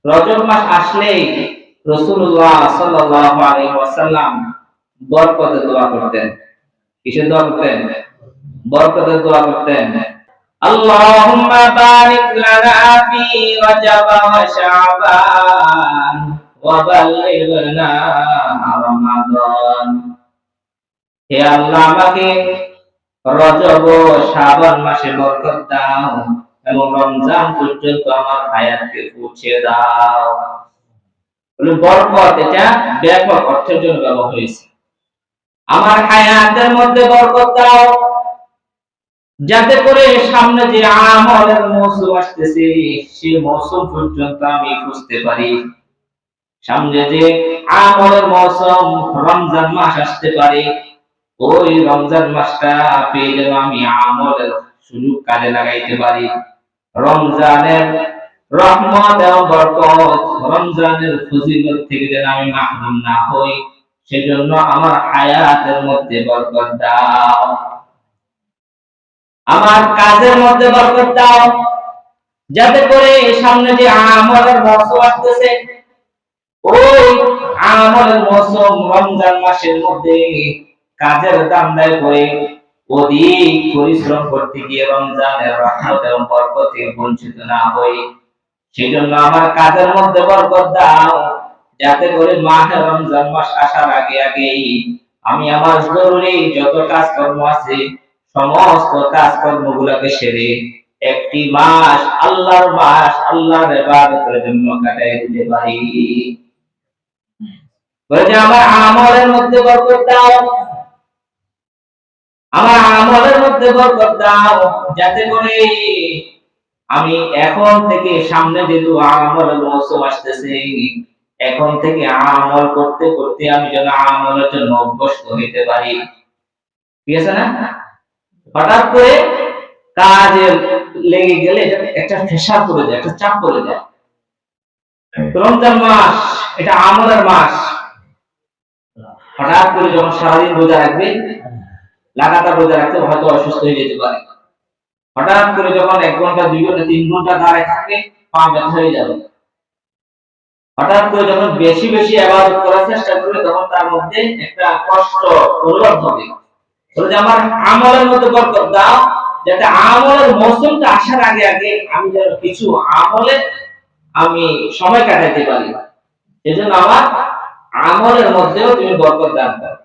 রজব মাস আসলেই রাসূলুল্লাহ সাল্লাল্লাহু আলাইহি ওয়াসাল্লাম বরকতের দোয়া করতেন। কিসের দোয়া করতেন? বরকতের দোয়া করতেন। আল্লাহুম্মা বারিক লানা ফি রজব ওয়া শাবান ওয়া বাল্লিগনা রমাদান। হে আল্লাহ, আমাকে রজব ও শাবান মাসে বরকত দাও এবং রমজান পর্যন্ত আমার হায়াতকে পৌঁছে দাও। বরকত এটা ব্যাপক অর্থের জন্য ব্যবহার হয়েছে। আমার হায়াতের মধ্যে বরকত দাও, যাতে করে সামনে যে আমলের মৌসুম আসতেছে সেই মৌসুম পর্যন্ত আমি বুঝতে পারি। সামনে যে আমলের মৌসুম রমজান মাস আসতে পারে, ওই রমজান মাসটা পেয়ে যেন আমি আমলের সুযোগ কাজে লাগাইতে পারি। রমজানের রহমত এবং বরকত, রমজানের ফজিলত থেকে যেন আমি মাহরুম না হই, সেজন্য আমার হায়াতের মধ্যে বরকত দাও। আমার কাজের মধ্যে বরকত দাও, যাতে করে সামনে যে আমলের মৌসুম আসতেছে, ওই আমলের মৌসুম রমজান মাসের মধ্যে কাজের দান্দায় করে অধিক পরিশ্রম করতে গিয়ে রমজানের রহমত এবং বরকত থেকে বঞ্চিত না হই। সেজন্য আমার কাজের মধ্যে বরকত দাও, যাতে করে মাহে রমজান মাস আসার আগে আগেই আমি আমার জরুরি যত কাজকর্ম আছে সমস্ত কাজকর্মগুলোকে সেরে একটি মাস, আল্লাহর মাস, আল্লাহর ইবাদতের জন্য কাটাই দিতে পারি। বলে আমার আমলের মধ্যে বরকত দাও, আমার আমলের মধ্যে বরকত দাও, যাতে করে আমি এখন থেকে সামনে যেহেতু আমলের মৌসুম আসতেছে, এখন থেকে আমল করতে করতে আমি যেন আমলের জন্য অভ্যস্ত হইতে পারি। ঠিক আছে না? হঠাৎ করে কাজে লেগে গেলে একটা প্রেশার পড়ে যায়, একটা চাপ পড়ে যায়। রমজান মাস এটা আমলের মাস। হঠাৎ করে যখন সারাদিন রোজা রাখবে, লাগাতার রোজা রাখতে হয়তো অসুস্থ হয়ে যেতে পারে। হঠাৎ করে যখন 1 ঘন্টা 2 ঘন্টা 3 ঘন্টা দাঁড়ায় থাকবে, পা ব্যথা হয়ে যাবে। হঠাৎ করে যখন বেশি বেশি ইবাদত করার চেষ্টা করবে, তখন তার মধ্যে একটা কষ্ট অনুভব হবে। বলে আমার আমলের মধ্যে বরকত দাও, যাতে আমলের মৌসুমটা আসার আগে আগে আমি যেন কিছু আমলে আমি সময় কাটাইতে পারি। এজন্য আমার আমলের মধ্যেও তুমি বরকত দান করো।